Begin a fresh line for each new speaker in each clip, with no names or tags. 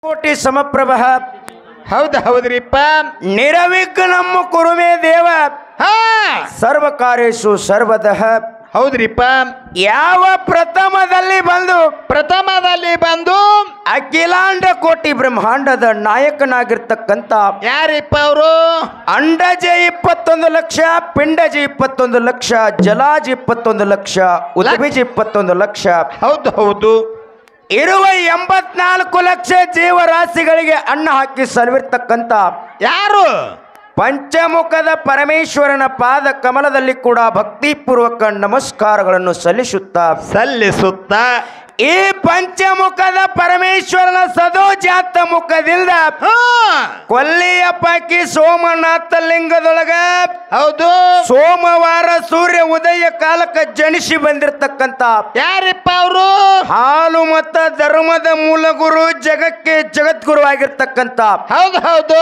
ಕೋಟಿ ಸಮಪ್ರಭ
ಹೌದ್ರಿಪ್ಪ.
ನಿರವಿಘ್ನಂ ಕುರುಮೇ ದೇವ ಸರ್ವಕಾರ್ಯೇಷು ಸರ್ವದಃ.
ಹೌದ್ರಿಪ್ಪ.
ಯಾವ ಪ್ರಥಮದಲ್ಲಿ ಬಂದು ಅಖಿಲಾಂಡ ಕೋಟಿ ಬ್ರಹ್ಮಾಂಡದ ನಾಯಕನಾಗಿರ್ತಕ್ಕಂಥ
ಯಾರಿಪ್ಪ ಅವರು?
ಅಂಡಜ 21 ಲಕ್ಷ, ಪಿಂಡಜ 21 ಲಕ್ಷ, ಜಲಾಜ 21 ಲಕ್ಷ, ಉದ್ಭಿಜ 21 ಲಕ್ಷ.
ಹೌದು.
ಇರುವ 84 ಲಕ್ಷ ಜೀವರಾಶಿಗಳಿಗೆ ಅನ್ನ ಹಾಕಿ ಸಲವಿರ್ತಕ್ಕಂಥ
ಯಾರು?
ಪಂಚಮುಖದ ಪರಮೇಶ್ವರನ ಪಾದ ಕಮಲದಲ್ಲಿ ಕೂಡ ಭಕ್ತಿಪೂರ್ವಕ ನಮಸ್ಕಾರಗಳನ್ನು ಸಲ್ಲಿಸುತ್ತ ಈ ಪಂಚಮುಖದ ಪರಮೇಶ್ವರನ ಸದೋಜಾತ ಮುಖದಿಂದ ಕೊಲ್ಲಿಯ ಪಾಕಿ ಸೋಮನಾಥ ಲಿಂಗದೊಳಗ
ಹೌದು
ಸೋಮವಾರ ಸೂರ್ಯ ಉದಯ ಕಾಲಕ್ಕೆ ಜನಿಸಿ ಬಂದಿರತಕ್ಕಂತ
ಯಾರಿಪ್ಪ ಅವರು?
ಹಾಲು ಮತ ಧರ್ಮದ ಮೂಲ ಗುರು, ಜಗಕ್ಕೆ ಜಗದ್ಗುರು ಆಗಿರ್ತಕ್ಕಂತ
ಹೌದು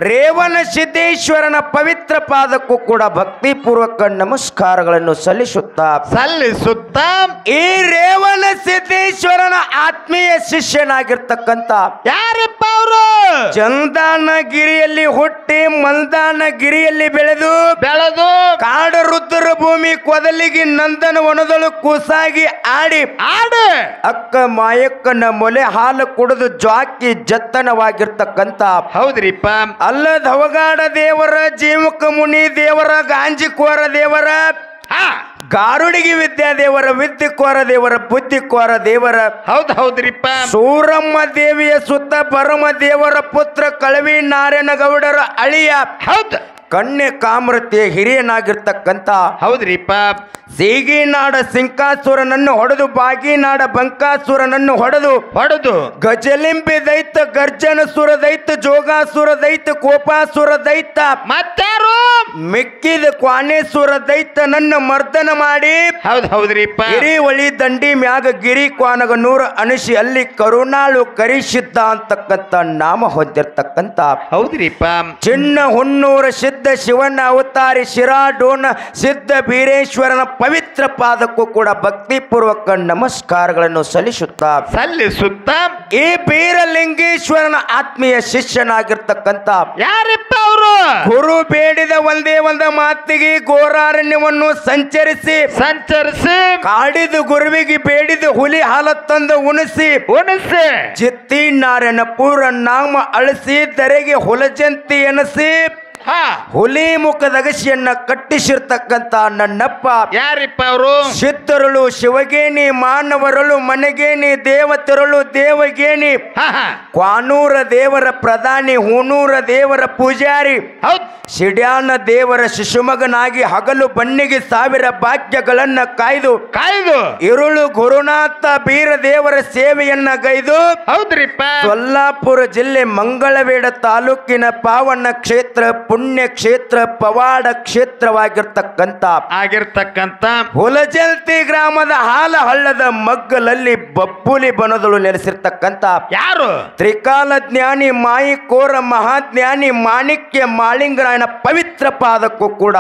ರೇವಣ ಸಿದ್ದೇಶ್ವರನ ಪವಿತ್ರ ಪಾದಕ್ಕೂ ಕೂಡ ಭಕ್ತಿಪೂರ್ವಕ ನಮಸ್ಕಾರಗಳನ್ನು ಸಲ್ಲಿಸುತ್ತ ಈ ರೇವಣ ಸಿದ್ದೇಶ್ವರನ ಆತ್ಮೀಯ ಶಿಷ್ಯನಾಗಿರ್ತಕ್ಕಂತ
ಯಾರಿಪ್ಪ ಅವರು?
ಚಂದಾನಗಿರಿಯಲ್ಲಿ ಹುಟ್ಟಿ ಮಲ್ದಾನಗಿರಿಯಲ್ಲಿ ಬೆಳೆದು ಕಾಡು ರುದ್ರ ಭೂಮಿ ಕೊದಲಿಗೆ ನಂದನ ವನದಳು ಕೂಸಾಗಿ ಆಡಿ ಅಕ್ಕ ಮಾಯಕ್ಕನ ಮೊಲೆ ಹಾಲು ಕುಡಿದು ಜ್ವಾಕಿ ಜತ್ತನವಾಗಿರ್ತಕ್ಕಂತ
ಹೌದ್ರಿಪ್ಪ.
ಅಲ್ಲದ ಅವಗಾಡ ದೇವರ, ಜೀವಕ ಮುನಿ ದೇವರ, ಗಾಂಜಿಕೋರ ದೇವರ, ಗಾರುಡಿಗೆ ವಿದ್ಯಾದೇವರ, ವಿದ್ಯಕೋರ ದೇವರ, ಬುದ್ಧಿಕೋರ ದೇವರ,
ಹೌದ್ರಿಪ್ಪ.
ಸೂರಮ್ಮ ದೇವಿಯ ಸುತ್ತ ಪರಮ ದೇವರ ಪುತ್ರ ಕಳವಿ ನಾರಾಯಣ ಗೌಡರ ಅಳಿಯ ಕನ್ಯೆ ಕಾಮರತಿಯ ಹಿರಿಯನಾಗಿರ್ತಕ್ಕಂತ
ಹೌದ್ರಿಪ್ಪ.
ಸೀಗಿನಾಡ ಸಿಂಕಾಸುರನನ್ನು ಹೊಡೆದು, ಬಾಗಿನಾಡ ಬಂಕಾಸುರನನ್ನು ಹೊಡೆದು ಗಜಲಿಂಬಿ ದೈತ, ಗರ್ಜನ ಸುರ ದೈತ, ಜೋಗಾಸುರ ದೈತ, ಕೋಪಾಸುರ ದೈತ,
ಮತ್ತಾರು
ಮಿಕ್ಕಿದ ಕ್ವಾನೇಶ್ವರ ದೈತ ನನ್ನ ಮರ್ದನ ಮಾಡಿ
ಹೌದ್ರಿಪ್ಪ.
ಹಿರಿವಳಿ ದಂಡಿ ಮ್ಯಾಗ ಗಿರಿ ಕ್ವಾನಗ 100 ಅನಿಸಿ ಅಲ್ಲಿ ಕರುಣಾಳು ಕರಿಸಿದ್ದ ಅಂತಕ್ಕಂಥ ನಾಮ ಹೊಂದಿರ್ತಕ್ಕಂಥ
ಹೌದ್ರಿಪ್ಪ.
ಚಿನ್ನ ಹುನ್ನೂರ ಸಿದ್ಧ ಶಿವನ ಅವತಾರಿ ಶಿರಾಡೋನ ಸಿದ್ಧ ಬೀರೇಶ್ವರನ ಪವಿತ್ರ ಪಾದಕ್ಕೂ ಕೂಡ ಭಕ್ತಿಪೂರ್ವಕ ನಮಸ್ಕಾರಗಳನ್ನು ಸಲ್ಲಿಸುತ್ತ ಈ ಬೀರಲಿಂಗೇಶ್ವರನ ಆತ್ಮೀಯ ಶಿಷ್ಯನಾಗಿರ್ತಕ್ಕಂಥ
ಯಾರಿಪ್ಪ ಅವರು?
ಗುರು ಬೇಡಿದ ಒಂದೇ ಒಂದು ಮಾತಿಗೆ ಘೋರಾರಣ್ಯವನ್ನು ಸಂಚರಿಸಿ ಕಾಡಿದ ಗುರುವಿಗೆ ಬೇಡಿದ ಹುಲಿ ಹಾಲ ತಂದು ಉಣಿಸಿ ಚಿತ್ತಿ ನಾರಾಯಣ ಪೂರ ನಾಮ ಅಳಿಸಿ ಧರೆಗೆ ಹುಲಜಂತಿ ಎನಸಿ ಹುಲಿ ಮುಖದಗಸಿಯನ್ನ ಕಟ್ಟಿಸಿರ್ತಕ್ಕಂತ ನನ್ನಪ್ಪ
ಯಾರಿಪ್ಪ ಅವರು?
ಸಿದ್ಧರುಳು ಶಿವಗೇಣಿ, ಮಾನವರಳು ಮನೆಗೇಣಿ, ದೇವತೆರಳು ದೇವಗೇಣಿ, ಕ್ವಾನೂರ ದೇವರ ಪ್ರಧಾನಿ, ಹೂನೂರ ದೇವರ ಪೂಜಾರಿ, ಸಿಡ್ಯಾನ ದೇವರ ಶಿಶುಮಗನಾಗಿ ಹಗಲು ಬನ್ನಿಗೆ 1000 ಭಾಗ್ಯಗಳನ್ನ ಕಾಯ್ದು ಇರುಳು ಗುರುನಾಥ ಬೀರ ದೇವರ ಸೇವೆಯನ್ನ ಗೈದು
ಹೌದ್ರಿಪ್ಪ.
ಸೊಲ್ಲಾಪುರ ಜಿಲ್ಲೆ ಮಂಗಳವೇಡ ತಾಲೂಕಿನ ಪಾವನ ಕ್ಷೇತ್ರ, ಪುಣ್ಯ ಕ್ಷೇತ್ರ, ಪವಾಡ ಕ್ಷೇತ್ರವಾಗಿರ್ತಕ್ಕಂಥ ಹುಲಜಲ್ತಿ ಗ್ರಾಮದ ಹಾಲ ಹಳ್ಳದ ಮಗ್ಗಲಲ್ಲಿ ಬಬ್ಬುಲಿ ಬನದಳು ನೆಲೆಸಿರ್ತಕ್ಕಂಥ
ಯಾರು?
ತ್ರಿಕಾಲ ಜ್ಞಾನಿ, ಮಾಯಿಕೋರ ಮಹಾಜ್ಞಾನಿ ಮಾಣಿಕ್ಯ ಮಾಳಿಂಗರಾಯನ ಪವಿತ್ರ ಪಾದಕ್ಕೂ ಕೂಡ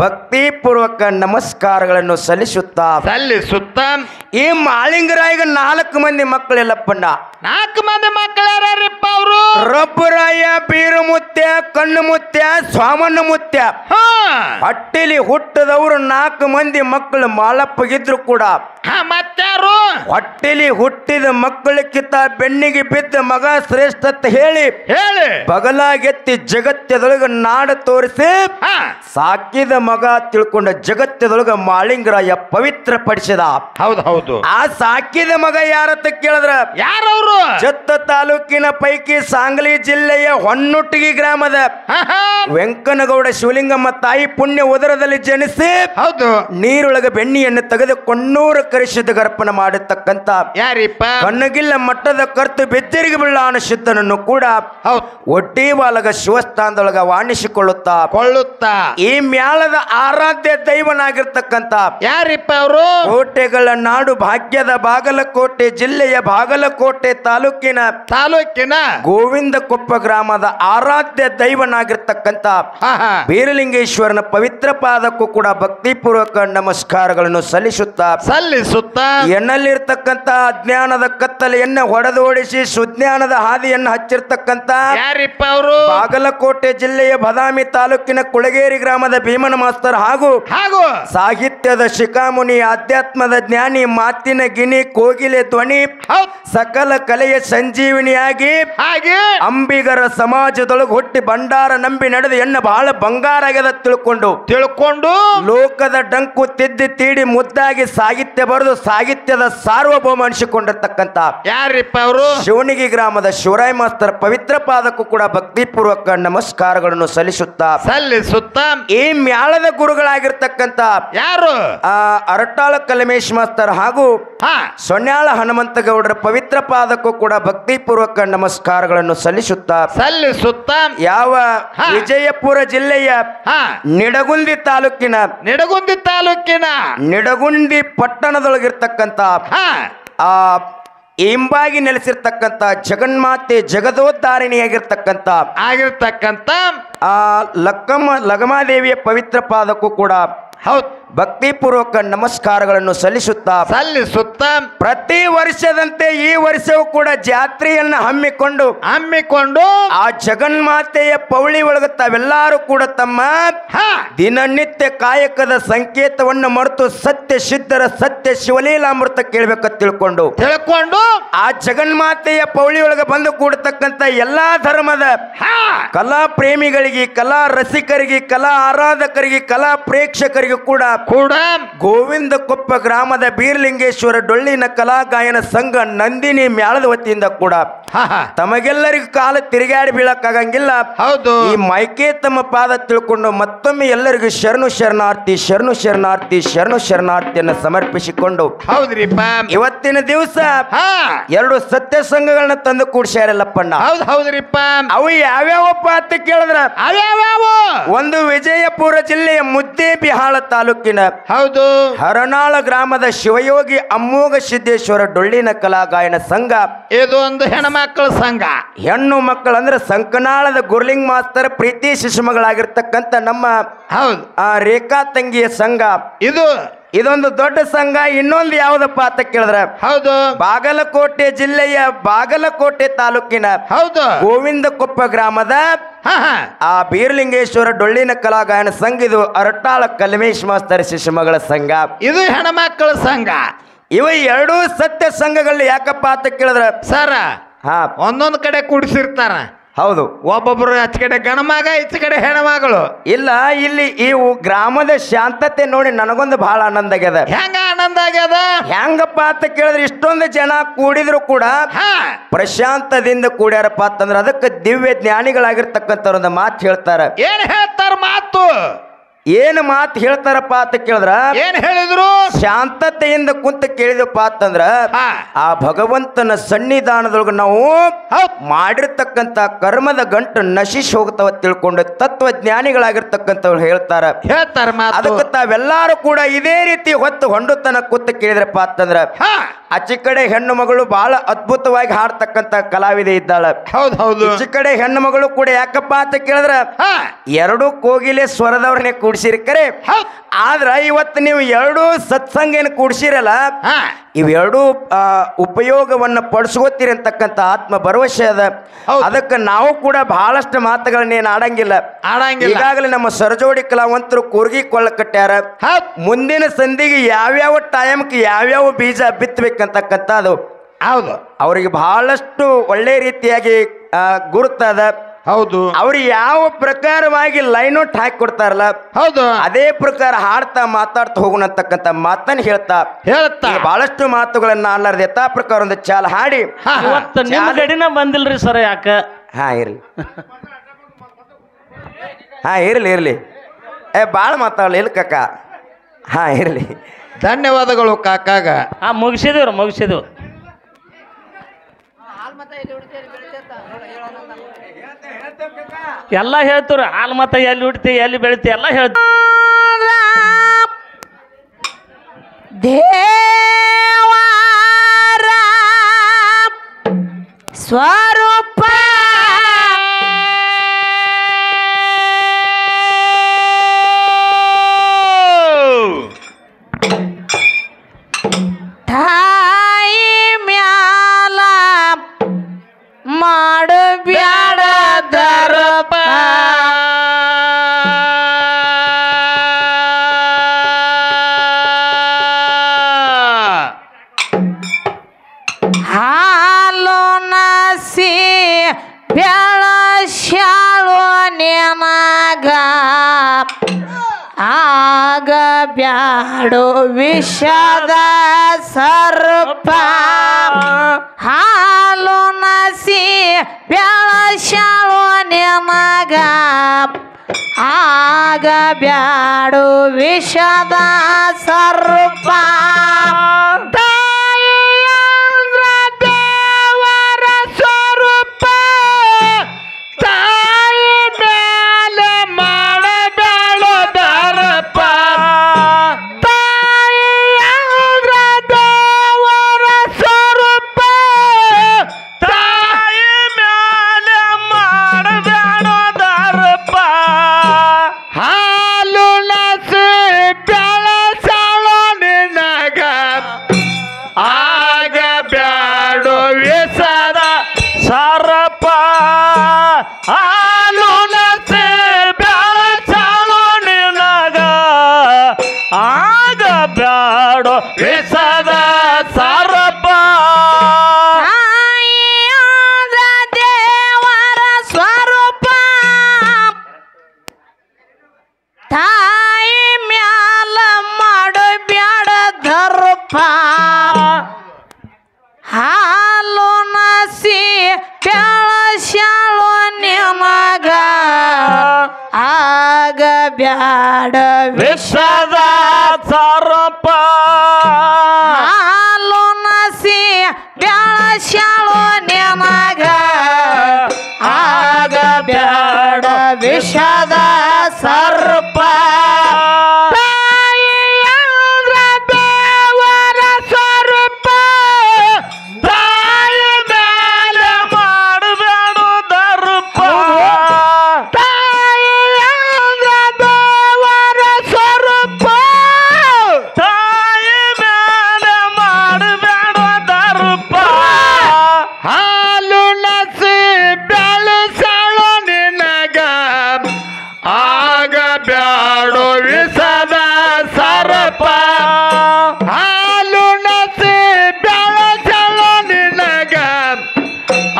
ಭಕ್ತಿಪೂರ್ವಕ ನಮಸ್ಕಾರಗಳನ್ನು ಸಲ್ಲಿಸುತ್ತಾ ಈ ಮಾಳಿಂಗರಾಯಿಗ 4 ಮಂದಿ ಮಕ್ಕಳೆಲ್ಲಪ್ಪಣ್ಣ.
4 ಮಂದಿ ಮಕ್ಕಳು ಯಾರಿಪ್ಪ ಅವರು?
ರಬ್ಬರಾಯ, ಬೀರಮುತ್ಯ, ಕಣ್ಣು ಮುತ್ಯ, ಸ್ವಾಮಣ್ಣ ಮುತ್ಯ. ಹೊಟ್ಟೆಲಿ ಹುಟ್ಟದವರು 4 ಮಂದಿ ಮಕ್ಕಳು ಮಾಳಪ್ಪಗಿದ್ರು ಕೂಡ
ಮತ್ತಾರು?
ಹೊಟ್ಟೆಲಿ ಹುಟ್ಟಿದ ಮಕ್ಕಳಕ್ಕಿಂತ ಬೆನ್ನಿಗೆ ಬಿದ್ದ ಮಗ ಶ್ರೇಷ್ಠ ಹೇಳಿ ಬಗಲಾಗೆತ್ತಿ ಜಗತ್ತದೊಳಗ ನಾಡ ತೋರಿಸಿ ಸಾಕಿದ ಮಗ ತಿಳ್ಕೊಂಡ ಜಗತ್ತದೊಳಗ ಮಾಳಿಂಗರಾಯ ಪವಿತ್ರ ಪಡಿಸಿದ.
ಹೌದು.
ಆ ಸಾಕಿದ ಮಗ ಯಾರತ್ತ ಕೇಳಿದ್ರ
ಯಾರವರು?
ಜತ್ತ ತಾಲೂಕಿನ ಪೈಕಿ ಸಾಂಗ್ಲಿ ಜಿಲ್ಲೆಯ ಹೊನ್ನುಟ್ಟಿಗಿ ಗ್ರಾಮದ ವೆಂಕನಗೌಡ ಶಿವಲಿಂಗಮ್ಮ ತಾಯಿ ಪುಣ್ಯ ಉದರದಲ್ಲಿ ಜನಿಸಿ ನೀರೊಳಗ ಬೆಣ್ಣಿಯನ್ನು ತೆಗೆದು ಕೊಣ್ಣೂರ ಕರಿಸಿದ ಗರ್ಪಣ ಮಾಡಿರ್ತಕ್ಕಂತ
ಯಾರಿಪ್ಪ?
ಕಣ್ಣಗಿಲ್ಲ ಮಟ್ಟದ ಕರ್ತು ಬೆದ್ದರಿಗೆ ಬೀಳಾನ ಸಿದ್ಧನನ್ನು ಕೂಡ ಒಡ್ಡಿ ಬಾಲಗ ಶಿವಸ್ಥಾನದೊಳಗ ವಾಣಿಸಿಕೊಳ್ಳುತ್ತಾ ಈ ಮ್ಯಾಳದ ಆರಾಧ್ಯ ದೈವನಾಗಿರ್ತಕ್ಕಂತ
ಯಾರಿಪ್ಪ ಅವರು?
ಕೋಟೆಗಳ ನಾಡು ಭಾಗ್ಯದ ಬಾಗಲಕೋಟೆ ಜಿಲ್ಲೆಯ ಬಾಗಲಕೋಟೆ ತಾಲೂಕಿನ ಗೋವಿಂದ ಕೊಪ್ಪ ಗ್ರಾಮದ ಆರಾಧ್ಯ ದೈವನಾಗಿರ್ತಕ್ಕಂಥ ಬೀರಲಿಂಗೇಶ್ವರನ ಪವಿತ್ರ ಪಾದಕ್ಕೂ ಕೂಡ ಭಕ್ತಿಪೂರ್ವಕ ನಮಸ್ಕಾರಗಳನ್ನು ಸಲ್ಲಿಸುತ್ತಾ ಎನ್ನಲ್ಲಿರ್ತಕ್ಕಂಥ ಅಜ್ಞಾನದ ಕತ್ತಲೆಯನ್ನ ಹೊಡೆದೋಡಿಸಿ ಸುಜ್ಞಾನದ ಹಾದಿಯನ್ನು ಹಚ್ಚಿರ್ತಕ್ಕಂಥ
ಯಾರಿಪ್ಪ ಅವರು
ಬಾಗಲಕೋಟೆ ಜಿಲ್ಲೆಯ ಬದಾಮಿ ತಾಲೂಕಿನ ಕುಳಗೇರಿ ಗ್ರಾಮದ ಭೀಮನ ಮಾಸ್ತರ್ ಹಾಗೂ ಸಾಹಿತ್ಯದ ಶಿಖಾಮುನಿ, ಅಧ್ಯಾತ್ಮದ ಜ್ಞಾನಿ, ಮಾತಿನ ಗಿಣಿ, ಕೋಗಿಲೆ ಧ್ವನಿ, ಸಕಲ ಕಲೆಯ ಸಂಜೀವಿನಿಯಾಗಿ ಅಂಬಿಗರ ಸಮಾಜದೊಳಗೆ ಹುಟ್ಟಿ ಭಂಡಾರ ನಂಬಿ ನಡೆದು ಎನ್ನ ಬಹಳ ಬಂಗಾರ ಆಗ್ಯದ ತಿಳ್ಕೊಂಡು ಲೋಕದ ಡಂಕು ತಿದ್ದಿ ತೀಡಿ ಮುದ್ದಾಗಿ ಸಾಹಿತ್ಯ ಬರೆದು ಸಾಹಿತ್ಯದ ಸಾರ್ವಭೌಮ ಅನಿಸಿಕೊಂಡಿರ್ತಕ್ಕಂಥ
ಯಾರಿಪ್ಪ ಅವರು
ಶಿವನಿಗಿ ಗ್ರಾಮದ ಶಿವರಾಯ ಮಾಸ್ತರ್ ಪವಿತ್ರ ಪಾದಕ್ಕೂ ಕೂಡ ಭಕ್ತಿಪೂರ್ವಕ ನಮಸ್ಕಾರಗಳನ್ನು ಸಲ್ಲಿಸುತ್ತಾ ಈ ಮ್ಯಾಳದ ಗುರುಗಳಾಗಿರ್ತಕ್ಕಂಥ
ಯಾರು
ಅರಟಾಳ ಕಲಮೇಶ್ ಮಾಸ್ತರ್ ಹಾಗೂ ಸೊನ್ಯಾಳ ಹನುಮಂತ ಗೌಡರ ಪವಿತ್ರ ಪಾದಕ್ಕೂ ಕೂಡ ಭಕ್ತಿಪೂರ್ವಕ ನಮಸ್ಕಾರಗಳನ್ನು ಸಲ್ಲಿಸುತ್ತಾ ಯಾವ ವಿಜಯಪುರ ಜಿಲ್ಲೆಯ ನಿಡಗುಂದಿ ತಾಲೂಕಿನ ನಿಡಗುಂದಿ ಪಟ್ಟಣದೊಳಗಿರ್ತಕ್ಕಂಥ ಇಂಬಾಗಿ ನೆಲೆಸಿರ್ತಕ್ಕಂಥ ಜಗನ್ಮಾತೆ ಜಗದೋದ್ಧಾರಿಣಿಯಾಗಿರ್ತಕ್ಕಂಥ ಲಗಮಾದೇವಿಯ ಪವಿತ್ರ ಪಾದಕ್ಕೂ ಕೂಡ ಭಕ್ತಿಪೂರ್ವಕ ನಮಸ್ಕಾರಗಳನ್ನು ಸಲ್ಲಿಸುತ್ತಾ ಪ್ರತಿ ವರ್ಷದಂತೆ ಈ ವರ್ಷವೂ ಕೂಡ ಜಾತ್ರೆಯನ್ನು ಹಮ್ಮಿಕೊಂಡು ಆ ಜಗನ್ಮಾತೆಯ ಪೌಳಿ ಒಳಗ ತಾವೆಲ್ಲರೂ ಕೂಡ ತಮ್ಮ ದಿನನಿತ್ಯ ಕಾಯಕದ ಸಂಕೇತವನ್ನು ಮರೆತು ಸತ್ಯ ಸಿದ್ಧರ ಸತ್ಯ ಶಿವಲೀಲಾಮೃತ ಕೇಳಬೇಕಂತ ತಿಳ್ಕೊಂಡು ಆ ಜಗನ್ಮಾತೆಯ ಪೌಳಿ ಒಳಗ ಬಂದು ಕೂಡತಕ್ಕಂತ ಎಲ್ಲಾ ಧರ್ಮದ ಕಲಾ ಪ್ರೇಮಿಗಳಿಗೆ, ಕಲಾ ರಸಿಕರಿಗೆ, ಕಲಾ ಆರಾಧಕರಿಗೆ, ಕಲಾ ಪ್ರೇಕ್ಷಕರಿಗೂ ಕೂಡ ಗೋವಿಂದ ಕೊಪ್ಪ ಗ್ರಾಮದ ಬೀರಲಿಂಗೇಶ್ವರ ಡೊಳ್ಳಿನ ಕಲಾ ಗಾಯನ ಸಂಘ ನಂದಿನಿ ಮ್ಯಾಳದ ವತಿಯಿಂದ ಕೂಡ ತಮಗೆಲ್ಲರಿಗೂ ಕಾಲ ತಿರುಗಾಡಿ ಬೀಳಕ್ಕಾಗಂಗಿಲ್ಲ. ಈ ಮೈಕೆ ತಮ್ಮ ಪಾದ ತಿಳ್ಕೊಂಡು ಮತ್ತೊಮ್ಮೆ ಎಲ್ಲರಿಗೂ ಶರಣು ಶರಣಾರ್ಥಿ ಶರಣಾರ್ಥಿಯನ್ನು ಸಮರ್ಪಿಸಿಕೊಂಡು ಇವತ್ತಿನ ದಿವಸ ಎರಡು ಸತ್ಯ ಸಂಘಗಳನ್ನ ತಂದು ಕೂಡ್ಸ್ಯಾರಲ್ಲಪ್ಪಣ್ಣ. ಅವು ಯಾವ್ಯಾವಪ್ಪ ಅಂತ ಕೇಳಿದ್ರ ಒಂದು ವಿಜಯಪುರ ಜಿಲ್ಲೆಯ ಮುದ್ದೇಬಿಹಾಳ ತಾಲೂಕಿನ ಹರನಾಳ ಗ್ರಾಮದ ಶಿವಯೋಗಿ ಅಮ್ಮೋಘ ಸಿದ್ದೇಶ್ವರ ಡೊಳ್ಳಿನ ಕಲಾ ಗಾಯನ ಸಂಘ.
ಇದು ಒಂದು ಹೆಣ್ಮಕ್ಳ ಸಂಘ.
ಹೆಣ್ಣು ಮಕ್ಕಳು ಅಂದ್ರೆ ಸಂಕನಾಳದ ಗುರ್ಲಿಂಗ್ ಮಾಸ್ತರ್ ಪ್ರೀತಿ ಶಿಶುಮಗಳಾಗಿರ್ತಕ್ಕಂಥ ನಮ್ಮ ರೇಖಾ ತಂಗಿಯ ಸಂಘ. ಇದೊಂದು ದೊಡ್ಡ ಸಂಘ. ಇನ್ನೊಂದು ಯಾವ್ದಪ್ಪ ಅಂತ ಕೇಳಿದ್ರ ಬಾಗಲಕೋಟೆ ಜಿಲ್ಲೆಯ ಬಾಗಲಕೋಟೆ ತಾಲೂಕಿನ ಗೋವಿಂದ ಕೊಪ್ಪ ಗ್ರಾಮದ ಆ ಬೀರಲಿಂಗೇಶ್ವರ ಡೊಳ್ಳಿನ ಕಲಾ ಗಾಯನ ಸಂಘ. ಇದು ಅರಟಾಳ ಕಲಮೇಶ್ ಮಾಸ್ತರ್ ಶಿಶುಮಗಳ ಸಂಘ.
ಇದು ಹೆಣ್ಮಕ್ಕಳ ಸಂಘ.
ಇವ ಎರಡೂ ಸತ್ಯ ಸಂಘಗಳು ಯಾಕಪ್ಪ ಅಂತ ಕೇಳಿದ್ರ
ಸರ ಒಂದೊಂದು ಕಡೆ ಕೂಡಿಸಿರ್ತಾರ.
ಹೌದು,
ಒಬ್ಬೊಬ್ರು ಆಚ ಕಡೆ ಗಣಮಗ ಈಚ ಕಡೆ ಹೆಣ್ಮಗಳು.
ಇಲ್ಲ, ಇಲ್ಲಿ ಈ ಗ್ರಾಮದ ಶಾಂತತೆ ನೋಡಿ ನನಗೊಂದು ಬಹಳ ಆನಂದ ಆಗ್ಯದ.
ಹೆಂಗ ಆನಂದ ಆಗ್ಯದ?
ಹೆಂಗಪ್ಪ ಅಂತ ಕೇಳಿದ್ರೆ ಇಷ್ಟೊಂದು ಜನ ಕೂಡಿದ್ರು ಕೂಡ ಪ್ರಶಾಂತದಿಂದ ಕೂಡ್ಯಾರಪ್ಪ ಅಂತಂದ್ರೆ ಅದಕ್ಕೆ ದಿವ್ಯ ಜ್ಞಾನಿಗಳಾಗಿರ್ತಕ್ಕಂಥವ್ರ ಒಂದು ಮಾತು ಹೇಳ್ತಾರ.
ಏನ್ ಹೇಳ್ತಾರ ಮಾತು?
ಏನು ಮಾತು ಹೇಳ್ತಾರಪ್ಪ ಅಂತ ಕೇಳಿದ್ರ
ಏನ್ ಹೇಳಿದ್ರು?
ಶಾಂತತೆಯಿಂದ ಕುಂತ ಕೇಳಿದಪ್ಪ ಅಂತಂದ್ರ ಆ ಭಗವಂತನ ಸನ್ನಿಧಾನದೊಳಗ ನಾವು ಮಾಡಿರ್ತಕ್ಕಂಥ ಕರ್ಮದ ಗಂಟು ನಶಿಸಿ ಹೋಗ್ತಾವ ತಿಳ್ಕೊಂಡು ತತ್ವಜ್ಞಾನಿಗಳಾಗಿರ್ತಕ್ಕಂಥವ್ರು ಹೇಳ್ತಾರ. ಅದಕ್ಕೆ ತಾವೆಲ್ಲರೂ ಕೂಡ ಇದೇ ರೀತಿ ಹೊತ್ತು ಹೊಂಡುತನ ಕೂತ ಕೇಳಿದ್ರಪ್ಪ ಅಂತಂದ್ರ ಆಚೆ ಕಡೆ ಹೆಣ್ಣು ಮಗಳು ಬಹಳ ಅದ್ಭುತವಾಗಿ ಹಾಡ್ತಕ್ಕಂಥ ಕಲಾವಿದೆ ಇದ್ದಾಳ. ಈಚೆ ಕಡೆ ಹೆಣ್ಣು ಮಗಳು ಕೂಡ ಯಾಕಪ್ಪ ಅಂತ ಕೇಳಿದ್ರ ಎರಡು ಕೋಗಿಲೆ ಸ್ವರದವ್ರನ್ನೇ ಕೂಡ್ಸಿರಿ ಕರೆ. ಆದ್ರ ಇವತ್ತು ನೀವು ಎರಡು ಸತ್ಸಂಗ ಏನು ಕೂಡ್ಸಿರಲ್ಲ, ಇವೆರಡೂ ಉಪಯೋಗವನ್ನ ಪಡಿಸ್ಕೋತೀರಿ ಅಂತಕ್ಕಂಥ ಆತ್ಮ ಭರವಸೆ ಅದ. ಅದಕ್ಕೆ ನಾವು ಕೂಡ ಬಹಳಷ್ಟು ಮಾತುಗಳನ್ನೇನು ಆಡಂಗಿಲ್ಲ. ಈಗಾಗಲೇ ನಮ್ಮ ಸರಜೋಡಿ ಕಲಾವಂತರು ಕೂರ್ಗಿ ಕೊಳ್ಳ ಕಟ್ಟ್ಯಾರ. ಮುಂದಿನ ಸಂಧಿಗೆ ಯಾವ್ಯಾವ ಟೈಮ್ಗೆ ಯಾವ್ಯಾವ ಬೀಜ ಬಿತ್ತಬೇಕಂತಕ್ಕಂಥದ್ದು ಅವ್ರಿಗೆ ಬಹಳಷ್ಟು ಒಳ್ಳೆ ರೀತಿಯಾಗಿ ಗುರುತದ. ಅವ್ರು ಯಾವ ಪ್ರಕಾರವಾಗಿ ಲೈನೌಟ್ ಹಾಕಿ ಕೊಡ್ತಾರಲ್ಲ ಅದೇ ಪ್ರಕಾರ ಹಾಡ್ತಾ ಮಾತಾಡ್ತಾ ಹೋಗೋಣಂತಕ್ಕಂಥ ಮಾತನ್ನ ಹೇಳ್ತಾ ಬಹಳಷ್ಟು ಮಾತುಗಳನ್ನ ಆಡ್ಲಾರ್ದ ಯಥಾ ಪ್ರಕಾರ ಒಂದು ಚಾಲ ಹಾಡಿ
ನಿಮ್ಮ ಗಡಿನ ಬಂದಿಲ್ರಿ ಸರ್. ಯಾಕ?
ಇರ್ಲಿ ಬಾಳ ಮಾತಾಡಲಿ ಇಲ್ಲ ಕಾಕ. ಇರ್ಲಿ.
ಧನ್ಯವಾದಗಳು ಕಾಕಾಗ.
ಮುಗಿಸಿದೇವ್ರು. ಎಲ್ಲ ಹೇಳ್ತೀರ. ಹಾಲು ಮತ ಎಲ್ಲಿ ಹುಡ್ತಿ ಎಲ್ಲಿ ಬೆಳಿತಿ ಎಲ್ಲ ಹೇಳ್ತೀವಿ.
ದೇವಾರ ಸ್ವರೂಪ ಮಾಡಬ್ಯಾಡ ದರ್ಪ ಹಾಲು ನಸಿ ಬೆಳಸ್ಯಾಳು ನಿನಗ ಆಗ ಬ್ಯಾಡು ವಿಷದ ಸರ್ಪ ಹಾಲು ನಸಿ ಬೆಳಸ್ಯಾಳು ನಿನಗ ಆಗ ಬ್ಯಾಡು ವಿಷದ ಸರ್ಪ
ವಿಷದ ಸರ್ಪ
ದೇವರ ಸ್ವರೂಪ ತಾಯಿ ಮ್ಯಾಲ ಮಾಡಬ್ಯಾಡ ದರ್ಪ ಹಾಲು ನಸಿ ಬೆಳಸ್ಯಾಳು ನಿಮಗ ಆಗ ಬ್ಯಾಡ
ವಿಷದ ಸರ್ಪ
ಹಾಲು ನಸಿ ಬೆಳಸ್ಯಾಳು ನಿಮಗ ಆಗ ಬ್ಯಾಡ ವಿಷದ ಸರ್ಪ ದೇವರ ಸ್ವರೂಪ
ತಾಯಿ ಮೇಲೆ ಮಾಡಬೇಡ ದರ್ಪ
ದೇವರ ಸ್ವರೂಪ
ತಾಯಿ ಮೇಲೆ ಮಾಡಬೇಡ ದರ್ಪ
ಹಾಲು ನಸಿ ಬೆಳಸಳು ನಿನಗ ಆಗ ಬ್ಯಾಡೋ ವಿಷದ ಸರ್ಪ ಹಾಲು ನಸಿ ಬೆಳಸಳು ನಿನಗ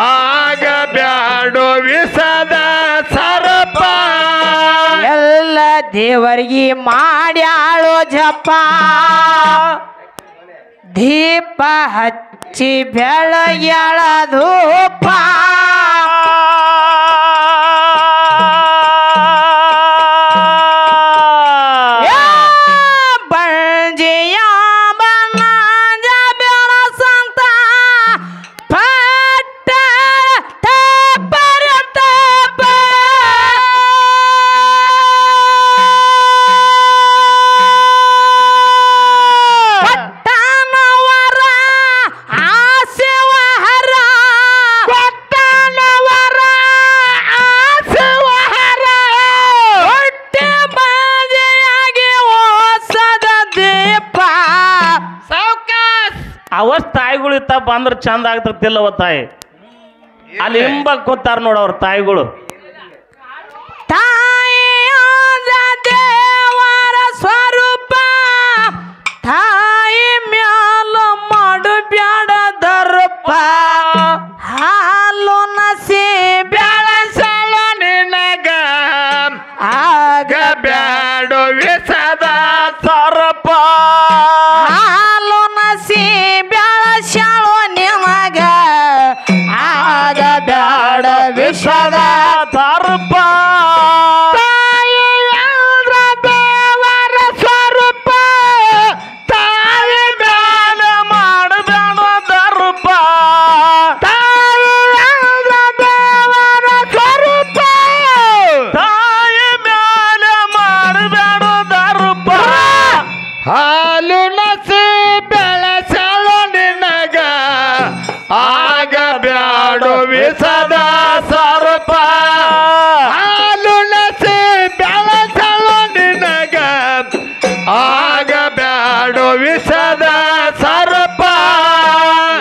ಆಗ ಬ್ಯಾಡೋ ವಿಷದ ಸರ್ಪ
ಎಲ್ಲ ದೇವರಿಗೆ ಮಾಡ್ಯಾಳು ಜಪ ದೀಪ ಹಚ್ಚಿ ಬೆಳಗ್ಯಾಳ ಧೂಪ ಬಂಜಿಯ ಬನಾಜ ಬೆಳಸಂತ ಪಟ್ಟ ತಪ್ಪರ ತಪ್ಪ ಕೊಟ್ಟನವರ ಆಸೆವಹರ ಕೊಟ್ಟನವರ ಆಸೆವಹರ ಹೊಟ್ಟೆ ಬಾಜೆಯಾಗಿ ಓಸದ ದೀಪ
ಸಾವ್ಕಾಸ್
ಅವಸ್ ತಾಯಿಗಳು ಇತ್ತ ಬಂದ್ರೆ ಚಂದ ಆಗ್ತಿರ್ತಿಲ್ಲವ ತಾಯಿ ಅಲ್ಲಿ ಹಿಂಬಕ್ ಕೂತಾರ ನೋಡ ಅವ್ರ ತಾಯಿಗಳು
ತಾಯಿಯಾದ ದೇವರ ಸ್ವರೂಪ ತಾಯಿ ಮ್ಯಾಲ ಮಾಡಬ್ಯಾಡ ದರ್ಪ ಹಾಲು ನಸಿ
ಬೆಳಸಳು ನಿನಗ
ಆಗ
ಬ್ಯಾಡೋ ವಿಷದ
ಸರ್ಪ
ಹಾಲು ನಸಿ ಬೆಳಸ್ಯಾಳು ನಿಮಗ ಆಗ ಬ್ಯಾಡ ವಿಷದ
ಸರ್ಪ
ದೇವರ ಸ್ವರೂಪ
ತಾಯಿ
ಮೇಲೆ ಮಾಡಬೇಡ ದರ್ಪ
ದೇವರ ಸ್ವರೂಪ
ತಾಯಿ ಮೇಲೆ ಮಾಡಬೇಡ ದರ್ಪ
ಹಾಲು ನಸಿ ಬೆಳಸಳು ನಿನಗ ಆಗ ಬ್ಯಾಡೋ ವಿಷದ ಸರ್ಪ ಹಾಲು ನಸಿ ಬೆಳಸಳು ನಿನಗ ಆಗ ಬ್ಯಾಡೋ ವಿಷದ ಸರ್ಪ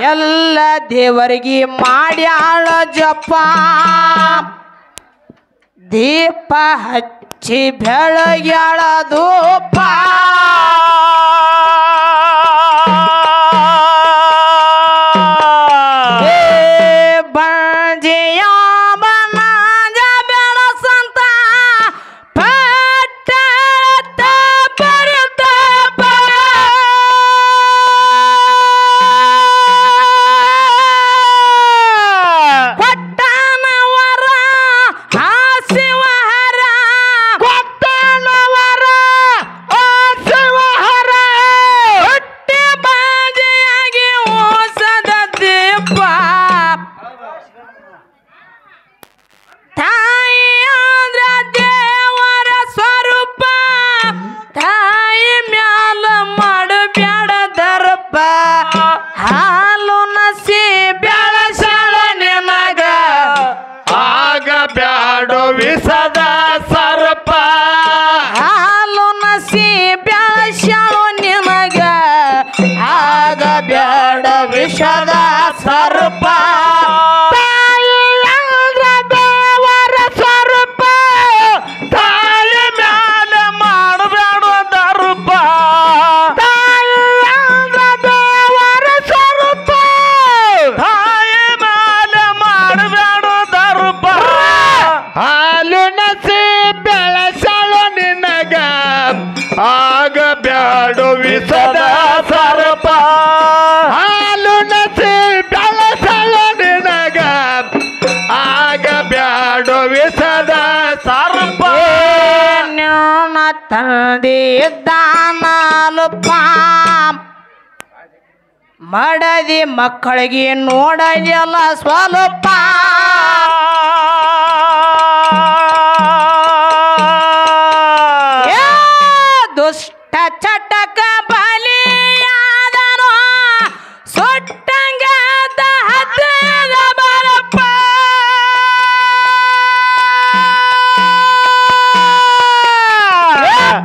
ಎಲ್ಲ ದೇವರಿಗೆ ಮಾಡ್ಯಾಳ ಜಪ ದೀಪ ಹಚ್ಚಿ ಬೆಳಗ್ಯಾಳ ಧೂಪ ಬಂಜೆಯ ಬನಾಜ ಬೆಳಸಂತ ಪಟ್ಟ ಬರುತ್ತಪ್ಪ ಕೊಟ್ಟನವರ ಹಾಸಿವಹರ ಕೊಟ್ಟನವರ ಹಾಸಿವಹರ ಹೊಟ್ಟೆ ಬಾಜೆಯಾಗಿ ಓಸದ ದೀಪ ತಾಯಿ ಅಂದ್ರ ದೇವರ ಸ್ವರೂಪ ತಾಯಿ ಮ್ಯಾಲ ಮಾಡಬ್ಯಾಡ ದರ್ಪ ಹಾಲು ನಸಿ ಬೆಳಸಳ ನಿನಗ
ಆಗ ಬ್ಯಾಡೋ ವಿಸದ ಸರ್ಪ
ಹಾಲು ನಸಿ ಬೆಳಸಳ ನಿನಗ ಆಗ ಬ್ಯಾಡ ವಿಷದ ಸರ್ಪ ತಾಯಿ ಅಂದ್ರ ದೇವರ ಸ್ವರೂಪ
ತಾಯಿ ಮ್ಯಾಲ ಮಾಡಬೇಡ ದರ್ಪ
ತಾಯಿ ಅಂದ್ರ ದೇವರ ಸ್ವರೂಪ
ತಾಯಿ ಮ್ಯಾಲ ಮಾಡಬೇಡ ದರ್ಪ
ಹಾಲು ನಸಿ ಬೆಳಸಳು ನಿನಗ ಆಗ ಬ್ಯಾಡೋ ವಿಸದ ಸರ್ಪ ಹಾಲು ನಸಿ ಬೆಳಸಳು ನಿನಗ ಆಗ ಬ್ಯಾಡೋ ವಿಸದ ಸರ್ಪ
ನನ್ನ ತಂದಿದ್ದಾನಲ್ಪ ಮಡದಿ ಮಕ್ಕಳಿಗೆ ನೋಡಲಿಲ್ಲ ಸ್ವಲ್ಪ ಏ ದುಷ್ಟ ಚಟಕ ಬಲಿಯಾದನು ಸುಟ್ಟಂಗಾದ ಹತ್ತಿದ ಬರಪ್ಪ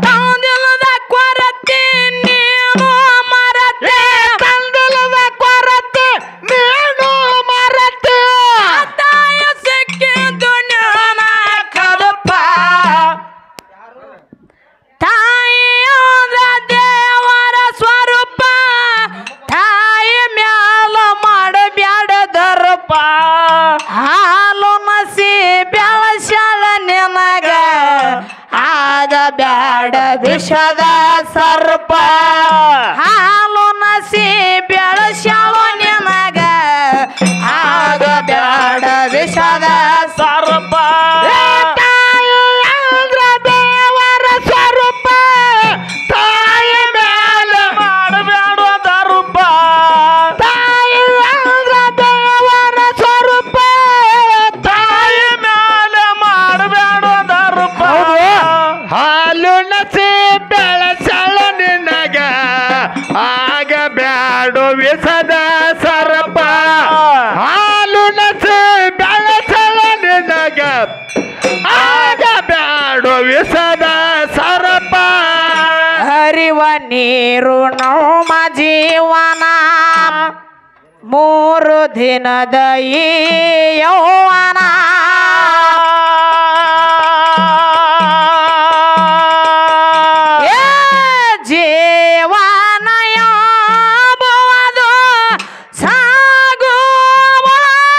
ತಂದಿಲ್ಲದ ಕೊರತೆ ನೀನು ಮರತೆ ತಂದಿಲ್ಲದ ಕೊರತೆ ನೀನು ಮರತೆ ತಾಯ ಸಿಕ್ಕಿದ್ದು ಜ್ಞಾನ ಕದಪ ತಾಯಿ ಅಂದ್ರ ದೇವರ ಸ್ವರೂಪ ತಾಯಿ ಮ್ಯಾಲ ಮಾಡಬ್ಯಾಡ ದರ್ಪ ಹಾಲು ನಸಿ ಬೆಳಸಳ ನಿನಗ ಆಗ ಬ್ಯಾಡ ವಿಷದ ಸರ್ಪ ಹಾಲು ನಸಿ ಬೆಳಸಳ ನಿನಗ ಆಗ ಬ್ಯಾಡ ವಿಷದ
ಸರ್ಪ
ತಾಯಿ ಅಂದ್ರ ದೇವರ ಸ್ವರೂಪ
ತಾಯಿ ಮ್ಯಾಲ
ಮಾಡಬೇಡ ದರ್ಪ
ತಾಯಿ ಅಂದ್ರ ದೇವರ ಸ್ವರೂಪ
ತಾಯಿ ಮ್ಯಾಲ ಮಾಡಬೇಡ ದರ್ಪ
ಹಾಲು ನಸಿ ಬೆಳಸಳು ನಿನಗ ಆಗ ಬ್ಯಾಡೋ ವಿಸದ ಸರ್ಪ ಹಾಲು ನಸಿ ಬೆಳಸಳು ನಿನಗ ಆಗ ಬ್ಯಾಡೋ ವಿಸದ ಸರ್ಪ
ಹರಿವ ನೀರು ನಮ್ಮ ಜೀವನ 3 ದಿನದ ಈ ಯೌವನ ಏ ಜೀವನ ಎಂಬುವುದು ಸಾಗುವ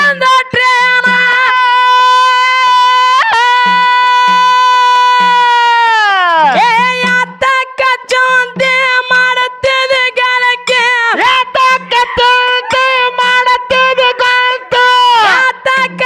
ಒಂದು ಟ್ರೇನ ಏ ಯಾತಕ ಚಂತೆ ಮಾಡುತ್ತಿದೆ ಗಳಕ್ಕೆ ಯಾತಕ ಚಂತೆ ಮಾಡುತ್ತಿದೆ ಗಳಕ್ಕೆ ಯಾತಕ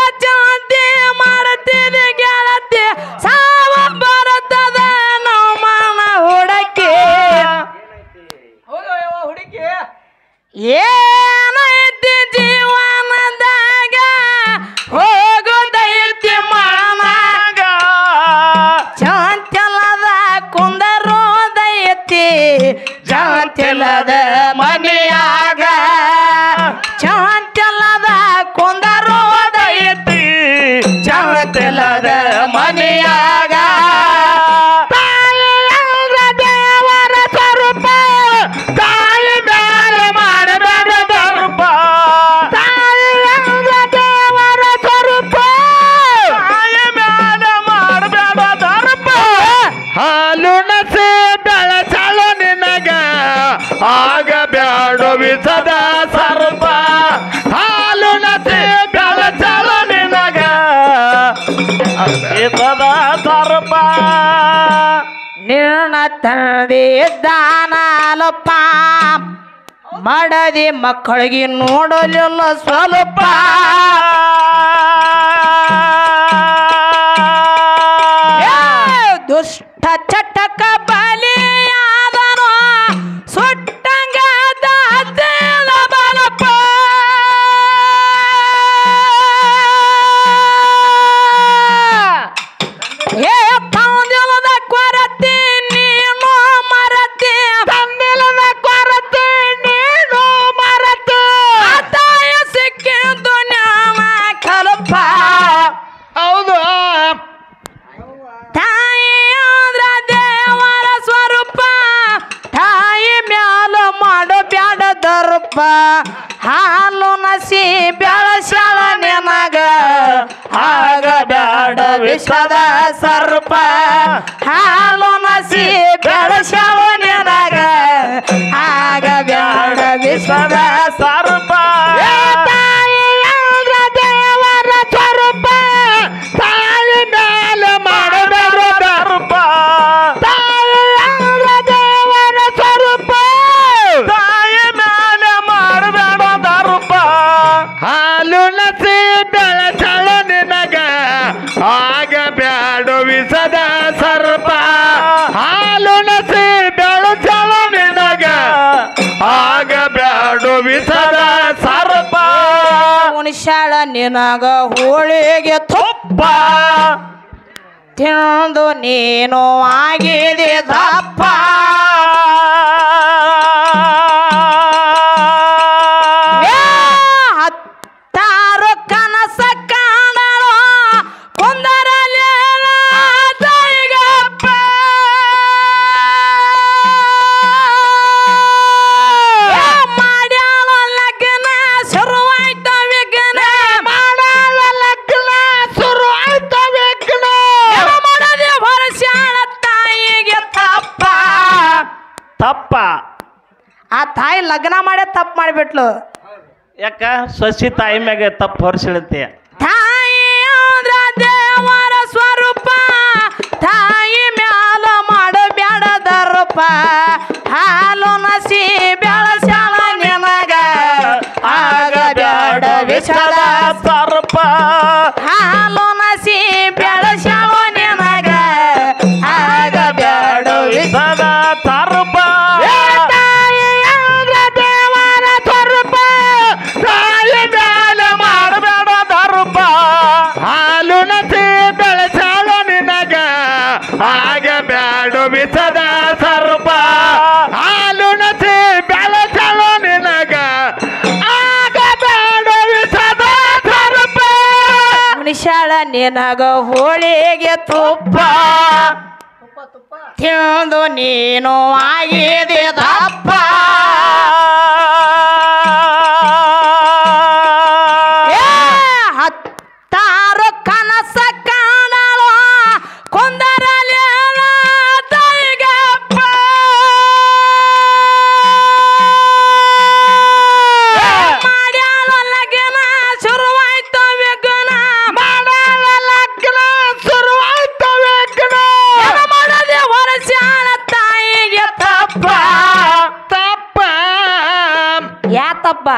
ವಿಷದ ಸರ್ಪ
ನಿನ್ನ ತಂದೆ ದಾನಲಪ್ಪ ಮಾಡದಿ ಮಕ್ಕಳಿಗೆ ನೋಡಲಿಲ್ಲ ಸ್ವಲ್ಪ ದುಷ್ಟ ಚಟಕ ಬಲಿಯಾದನು ಸುಟ್ಟಂಗ ಬಲಪ ಏ ತಂದಿಲ್ಲದ ಕೊರತೆ ನೀನು ಮರತೆ ತಂದಿಲ್ಲದ ಕೊರತೆ ನೀನು ಮರತೆ ತಾಯ ಸಿಕ್ಕಿದ್ದು ನ್ಯಾಮ ಕಲ್ಪ
ಹೌದು
ತಾಯಿ ಅಂದ್ರ ದೇವರ ಸ್ವರೂಪ ತಾಯಿ ಮ್ಯಾಲ ಮಾಡೋ ಬ್ಯಾಡ ದರ್ಪ ಹಾಲು ನಸಿ ಬೆಳಸ್ಯಾಳ ನಿನಗ ಆಗ ಬ್ಯಾಡ ವಿಷದ ಸರ್ಪ ಹಾಲು ನಸಿ ಬೆಳಸ್ಯಾಳ ನಿನಗ ಆಗ ಬ್ಯಾಡ ವಿಷದ
ಸರ್ಪ
ತಾಯಿ ಅಂದ್ರ ದೇವರ ಸ್ವರೂಪ
ತಾಯಿ ಮೇಲೆ ಮಾಡಬೇಡ
ಸರ್ಪ
ತಾಯಿ ಅಂದ್ರ ದೇವರ ಸ್ವರೂಪ
ತಾಯಿ ಮೇಲೆ ಮಾಡಬೇಡ ದರ್ಪ
ಹಾಲು ನಸಿ ಬೆಳಚಳ ನಿನಗ ಆಗ ಬ್ಯಾಡ ವಿಷದ ಸರ್ಪ ಹಾಲು ನಸಿ ಬೆಳಚಳ ನಿನಗ ಆಗ ಬ್ಯಾಡ ವಿಷದ ಸರ್ಪ
ಉಣಿಸ್ಯಾಳ ನಿನಗ ಹೋಳಿಗೆ ತುಪ್ಪ ತಿಂದು ನೀನು ಆಗಿದೆ ದಪ್ಪ ಏ, ಹತ್ತಾರು ಕನಸ ಕಾಣಲು ಕುಂದರಲೇನ ತಾಯಿಗಪ್ಪ ಏ, ಮಾಡ್ಯಾಳ ಲಗ್ನ ಶುರುವಾಯ್ತ ವಿಘ್ನ
ಮಾಡಾಳ ಲಗ್ನ ಶುರು ಆಯ್ತ ವಿಘ್ನ
ಮಾಡದೆ ಹೊರಸ್ಯಾಳ ತಾಯಿಗೆ ತಪ್ಪ
ತಪ್ಪ
ಆ ತಾಯಿ ಲಗ್ನ ಮಾಡೇ ತಪ್ಪು ಮಾಡಿಬಿಟ್ಲು
ಯಾಕ ಸಸಿ ತಾಯಿ ಮ್ಯಾಗ ತಪ್ಪು ಹೊರಿಸಿಳಂತೆ
ತಾಯಿ ಅಂದ್ರ ದೇವರ ಸ್ವರೂಪ ತಾಯಿ ಮ್ಯಾಲ ಮಾಡೋ ಬ್ಯಾಡ ದರ್ಪ ಹಾಲು ನಸಿ ಬೆಳಸ್ಯಾಳ ನಿನಗ ಆಗ ಬ್ಯಾಡ ವಿಷದ
ಸರ್ಪ
ಹಾಲು ನಸಿ ಬೆಳಸ್ಯಾಳ ನಿನಗ ಆಗ ಬ್ಯಾಡ
ವಿಷದ ಸರ್ಪ
ತಾಯಿ ಅಂದ್ರ ದೇವರ ಸ್ವರೂಪ
ತಾಯಿ ಮೇಲೆ
ಮಾಡಬೇಡ ದರ್ಪ
ಹಾಲು ನಸಿ ಬೆಳಸಾಳ ನಿನಗ ಆಗ ಬ್ಯಾಡ ವಿಷದ ಸರ್ಪ ಹಾಲು ನಸಿ ಬೆಳಸಾಳ ನಿನಗ ಆಗ ಬ್ಯಾಡ ವಿಷದ ಸರ್ಪ
ಮನುಷ್ಯಾಳ ನಿನಗ ಹೋಳಿಗೆ ತುಪ್ಪ ತಿಂದು ನೀನು ಆಗಿದೆ ದಪ್ಪ ಏ, ಹತ್ತಾರು ಕನಸ ಕಾಣಲು ಕುಂದರಲೇನ ತಾಯಿಗಪ್ಪ ಏ, ಮಾಡ್ಯಾಳ ಲಗ್ನ ಶುರುವಾಯ್ತ ವಿಘ್ನ
ಮಾಡಾಳ ಲಗ್ನ ಶುರು ಆಯ್ತ ವಿಘ್ನ
ಮಾಡದೆ ಹೊರಸ್ಯಾಳ ತಾಯಿಗೆ ತಪ್ಪ
ತಪ್ಪ
ಯಾ ತಪ್ಪ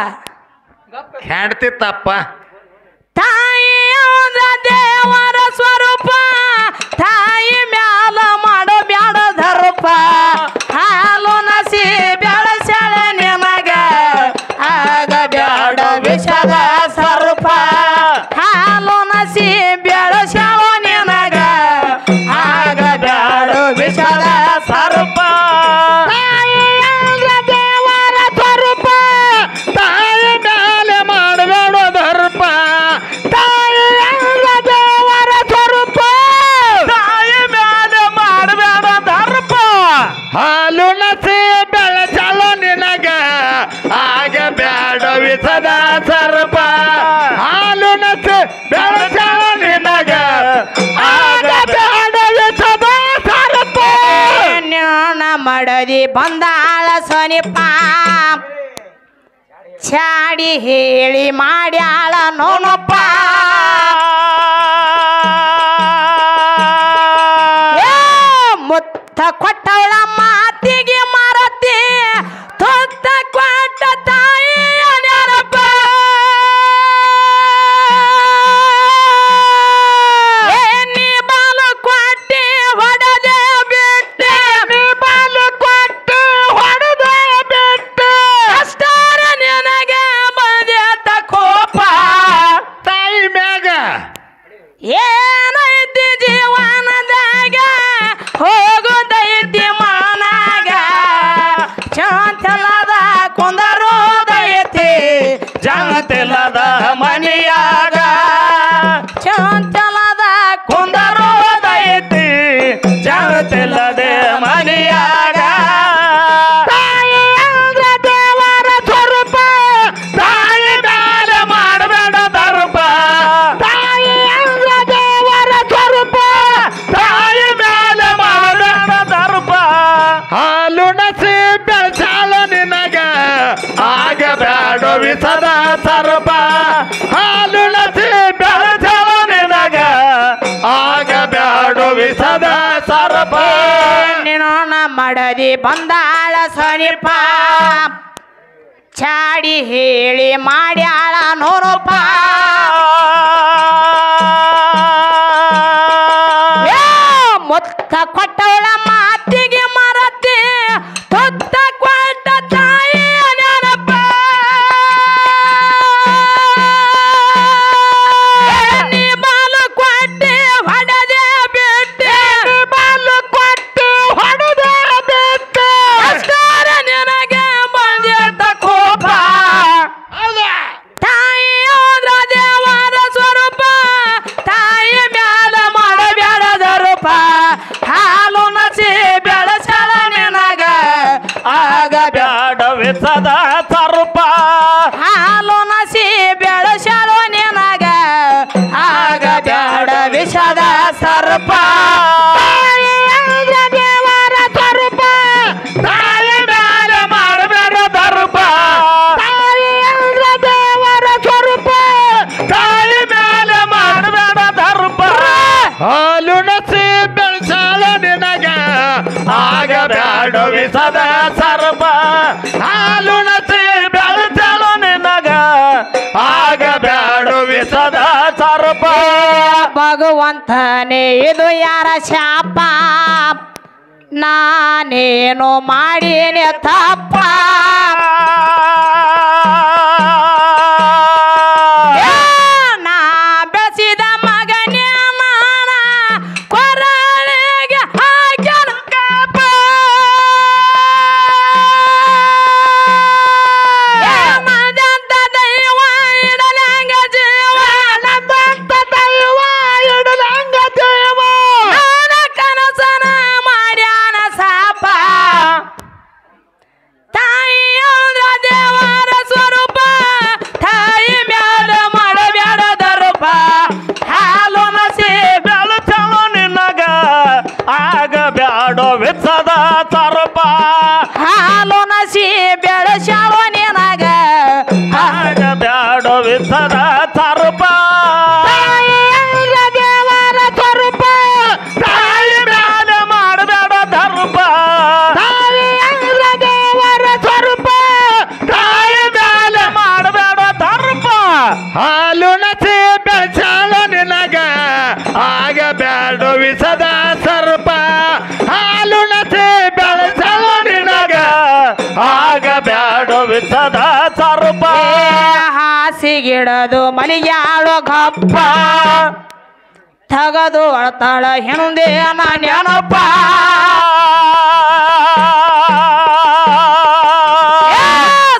ಹೆಂಡತಿ ತಪ್ಪ
ತಾಯಿ ಅಂದ್ರ ದೇವರ ಸ್ವರೂಪ ತಾಯಿ ಮ್ಯಾಲ ಮಾಡೋ ಬ್ಯಾಡ ದರ್ಪ ಹಾಲು ನಸಿ ಬೆಳಸ್ಯಾಳ ನಿನಗ ಆಗ ಬ್ಯಾಡ ವಿಷದ ಸರ್ಪ ಹಾಲು ನಸಿ ಬೆಳಸ್ಯಾಳ ನಿನಗ ಆಗ ಬ್ಯಾಡ ವಿಷದ ಸರ್ಪ
ತಾಯಿ ಅಂದ್ರ ದೇವರ ಸ್ವರೂಪ ತಾಯಿ ಮೇಲೆ ಮಾಡಬೇಡ ದರ್ಪ ತಾಯಿ ಅಂದ್ರ ದೇವರ ಸ್ವರೂಪ
ತಾಯಿ ಮೇಲೆ ಮಾಡಬೇಡ ದರ್ಪ
ಹಾಲು ನಸಿ ಬೆಳಚಲ ನಿನಗ ಆಗ ಬ್ಯಾಡ ವಿಷದ ಸರ್ಪ ಹಾಲು ನಸಿ ಬೆಳಚಲ ನಿನಗ ಆಗ ಬ್ಯಾಡ ವಿಷದ ಸರ್ಪ
ನಿನ್ನ ಮಡದಿ ಬಂದಾಳ ಸನಿಪ ಚಾಡಿ ಹೇಳಿ ಮಾಡ್ಯಾಳ ನೋನಪ್ಪ ಏನೈತಿ ಜೀವನದಾಗ ಹೋಗುದೈತಿ ಮನಾಗ ಚಂತಲದ ಕುಂದರೋದೈತಿ
ಜಗತ್ತಿಲ್ಲದ ಮನಿಯಾಗ
ಚಂತಲದ
ಕುಂದರೋದೈತಿ ಜಗತ್ತಿಲ್ಲದೆ ಮನಿಯಾಗ
ತಾಯಿ ಅಂದ್ರ ದೇವರ ಸ್ವರೂಪ ತಾಯಿ ಮೇಲೆ ಮಾಡಬೇಡ ದರ್ಪ ತಾಯಿ ಅಂದ್ರ ದೇವರ ಸ್ವರೂಪ ತಾಯಿ ಮೇಲೆ ಮಾಡಬೇಡ
ದರ್ಪ
ಹಾಲು ನಸಿ ಬೆಳಸಾಲ ನಿನಗ ಆಗ ಬೇಡ ವಿಸದ ಸರ್ಪ ಹಾಲು ನಸಿ ಬೆಳಸಾಲ ನಿನಗ ಆಗ ಬೇಡ ವಿಸದ ಸರ್ಪ
ನೀನು ಮಡದಿ ಬಂದಾಳ ಸನಿಪ ಚಾಡಿ ಹೇಳಿ ಮಾಡ್ಯಾಳ ನೋರಪ್ಪ ಮುತ್ತ ಕೊಟ್ಟವಳ ಮಾತಿಗೆ ಮರತಿ ತುತ್ತ ಕೊಟ್ಟ ತಾಯಿ ನೆನಪ ನೀ ಬಾಲು ಕೊಟ್ಟಿ ಹೊಡೆದೆ ಬಿಟ್ಟೆ
ಬಾಲು ಕೊಟ್ಟು ಹೊಡೆದ ಬಿಟ್ಟು
ಅಷ್ಟಾರ ನಿನಗೆ ಬಂದಿದ್ದ ಕೋಪ ತಾಯಿ ಹೋದ್ರ ದೇವರ ಸ್ವರೂಪ ತಾಯಿ ಮ್ಯಾಲ ಮಾಡಬೇಡ ರೂಪ ಹಾಲು ನಸಿ ಬೆಳಸಳ ನಿನಗ ಆಗ
ಬ್ಯಾಡ ವಿಸದ ಸರ್ಪ
ಹಾಲು ನಸಿ ಬೆಳಸಳು ನಿನಗ ಆಗ ಬ್ಯಾಡ ವಿಷದ ಸರ್ಪ
ತಾಯಿ ಅಂದ್ರ ದೇವರ ಸ್ವರೂಪ ತಾಯಿ ಮೇಲೆ ಮಾಡಬೇಡ ದರ್ಪ ತಾಯಿ ಅಂದ್ರ ದೇವರ ಸ್ವರೂಪ ತಾಯಿ ಮೇಲೆ ಮಾಡಬೇಡ ದರ್ಪ ಹಾಲು ನಸಿ ಬೆಳಸಾಳ ನಿನಗ ಆಗ ಬೇಡ ವಿಸದ ಸರ್ಪ ಹಾಲು ನಸಿ ಬೆಳಸಾಳ ನಿನಗ ಆಗ ಬೇಡ ವಿಸದ ಸರ್ಪ
ಭಗವಂತನೇ ಇದು ಯಾರ ಶಾಪ ನಾನೇನು ಮಾಡೀನಿ ತಪ್ಪ ನಾ ಬೆಳೆಸಿದ ಮಗನೇ ಮಾನ ಕೊರಳಿಗೆ ಹಾಕ್ಯಾನ ಕಾಪ ನನ್ನಂತ ದೈವ ಇಡಲಂಗ ಜೀವ
ನನ್ನಂತ ದೈವ ಇಡಲಂಗ ದೇವ
ನಾನ ಕನಸನ ಮಾಡ್ಯಾನ ಸಾಪ ತಾಯಿ ಅಂದ್ರ ದೇವರ ಸ್ವರೂಪ ತಾಯಿ ಮ್ಯಾಲ ಮಾಡಬ್ಯಾಡ ದರೂಪ ಹಾಲು ನಸಿ
ಬೆಳಚಲು ನಿನಗ ಆಗ ಬ್ಯಾಡ ವಿಸದ ಸರ್ಪ
ಹಾಲು ನಸಿ ಬೆಳಸಾಳು ನಿನಗ
ಆಗ ಬ್ಯಾಡ ವಿಸದ ಸರ್ಪ
ತಾಯಿ ಅಂದ್ರ ದೇವರ ಸ್ವರೂಪ ತಾಯಿ
ಮ್ಯಾಲೆ ಮಾಡಬೇಡ ದರ್ಪ
ತಾಯಿ ಅಂದ್ರ ದೇವರ ಸ್ವರೂಪ ತಾಯಿ ಮೇಲೆ
ಮಾಡಬೇಡ ದರ್ಪ
ಹಾಲು ನಸಿ ಬೆಳಸಾಳ ನಿನಗ ಆಗ ಬೇಡ ವಿಸದ ಸರ್ಪ ಹಾಲು ನಸಿ ಬೆಳಸಾಳ ನಿನಗ
ಆಗ ಬ್ಯಾಡ ವಿಸದ ಸರ್ಪ
ಹಾಸಿಗಿಡದು ಮಲಿಗ್ಯಾಳು ಗಪ್ಪ ತಗದು ಅಳ್ತಾಳ ಹಿಂದೆ ನೆನಪ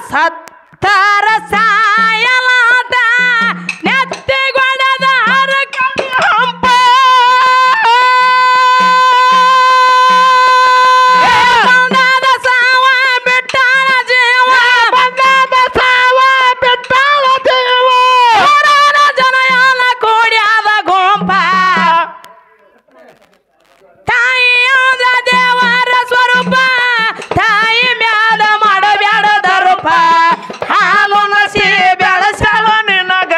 ಸತ್ತರ ಸಾಯಲಾದ ನೆತ್ತಿಗೊಡದ ಹರಕಡಿ ಹಂಪ ಬಂಗಾದ ಸಾವ ಬಿಟ್ಟಾಳ ಜೀವ
ಬಂಗಾದ ಸಾವ ಬಿಟ್ಟಾಳ ದೇವ
ನೂರಾರು ಜನ ಎಲ್ಲ ಕೂಡ್ಯಾದ ಗುಂಪ ತಾಯಿ ಅಂದ್ರ ದೇವರ ಸ್ವರೂಪ ತಾಯಿ ಮ್ಯಾಲ ಮಾಡಬ್ಯಾಡ ದರೂಪ ಹಾಲು ನಸಿ ಬೆಳಸಳು
ನಿನಗ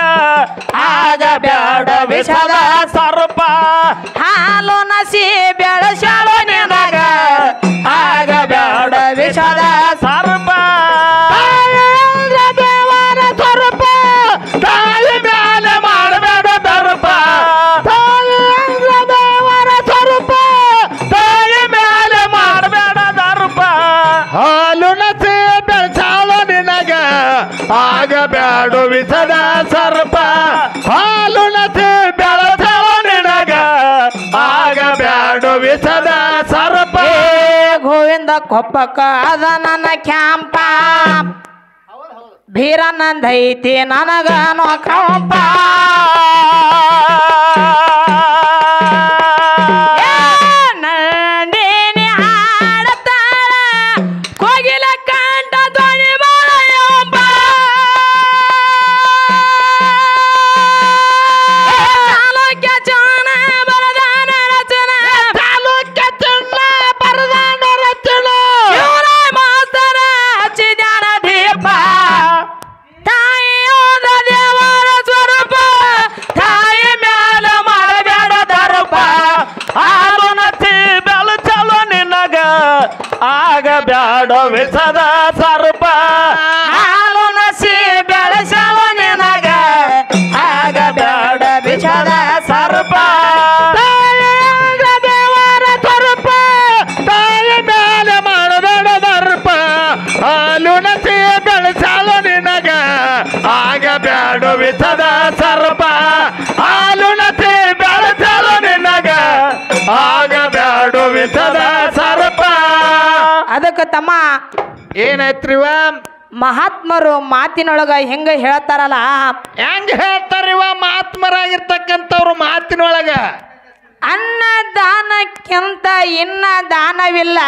ಆಗ ಬ್ಯಾಡ ವಿಷದ
ಸರ್ಪ
ಹಾಲು ನಸಿ ಬೆಳಸಳು ನಿನಗ ಆಗ ಬ್ಯಾಡ ವಿಷದ
ಸರ್ಪ
ತಾಯಿ ಅಂದ್ರ ದೇವರ ಸ್ವರೂಪ ತಾಯಿ ಮೇಲೆ ಮಾಡಬೇಡ ದರ್ಪ ತಾಯಿ ಅಂದ್ರ ದೇವರ ಸ್ವರೂಪ ತಾಯಿ ಮೇಲೆ
ಮಾಡಬೇಡ ದರ್ಪ
ಹಾಲು ನಸಿ ಬೆಳಸಾಳ ನಿನಗ ಆಗ ಬ್ಯಾಡ ವಿಸದ ಸರ್ಪ ಹಾಲು ನಸಿ ಬೆಳಸಾಳ
ಊರಿಂದ ಕೊಪ್ಪಕ್ಕ ಅದ ನನ್ನ ಕ್ಯಾಂಪ ಭೀರನಂದೈತಿ ನನಗನೋ ಕಂಪ ನಂದಿನಿ ಹಾಡತಾಳ ಕೋಗಿಲ ಕಂಠ ಧ್ವನಿ ಬಾಳೆಯೊಬ್ಬ ತಾಲೂಕ್ಯ ಚುನ ಬರದಾನ ರಚನೆ ತಾಲೂಕ್ಯ ಚುನ ಬರದಾನ ರಚನೆ ಇವರ ಮಾಸ್ತರ ಹಚ್ಚಿದ್ಯಾನ ದೀಪ ತಾಯಿಯೋದ ದೇವರ ಸ್ವರೂಪ ತಾಯಿ ಮ್ಯಾಲ ಮಾಡಬೇಡ ದರಪ
ಹಾಲು ನಸಿ ಬೆಳಚಲು ನಿನಗ ಆಗ ಬ್ಯಾಡ ವಿಸದ ಸರ್ಪ
ಹಾಲು ನಸಿ ಬೆಳೆಸವ ನಿನಗ ಆಗ ಬೇಡ ಬಿಷದ ಸರ್ಪ
ತಾಯಿಯಾದ ದೇವರ ಸ್ವರೂಪ ತಾಯಿ ಮೇಲೆ ಮಾಡಬೇಡ ದರ್ಪ ಹಾಲು ನಸಿ ಬೆಳೆಸಲು ನಿನಗ ಆಗ ಬ್ಯಾಡ ವಿಸದ ಸರ್ಪ ಹಾಲು ನಸಿ ಬೆಳೆಸಲು ನಿನಗ ಆಗ ಬ್ಯಾಡ ವಿಸದ ಸರ್ಪ
ಅದಕ್ಕೆ ತಮ್ಮ
ಏನೈತ್ರಿವ
ಮಹಾತ್ಮರು ಮಾತಿನೊಳಗ ಹೆಂಗ ಹೇಳ್ತಾರಲ್ಲ
ಹೆಂಗ್ ಹೇಳ್ತಾರಿವ ಮಹಾತ್ಮರಾಗಿರ್ತಕ್ಕಂಥವ್ರು ಮಾತಿನೊಳಗ
ಅನ್ನದಾನಕ್ಕಿಂತ ಇನ್ನ ದಾನವಿಲ್ಲ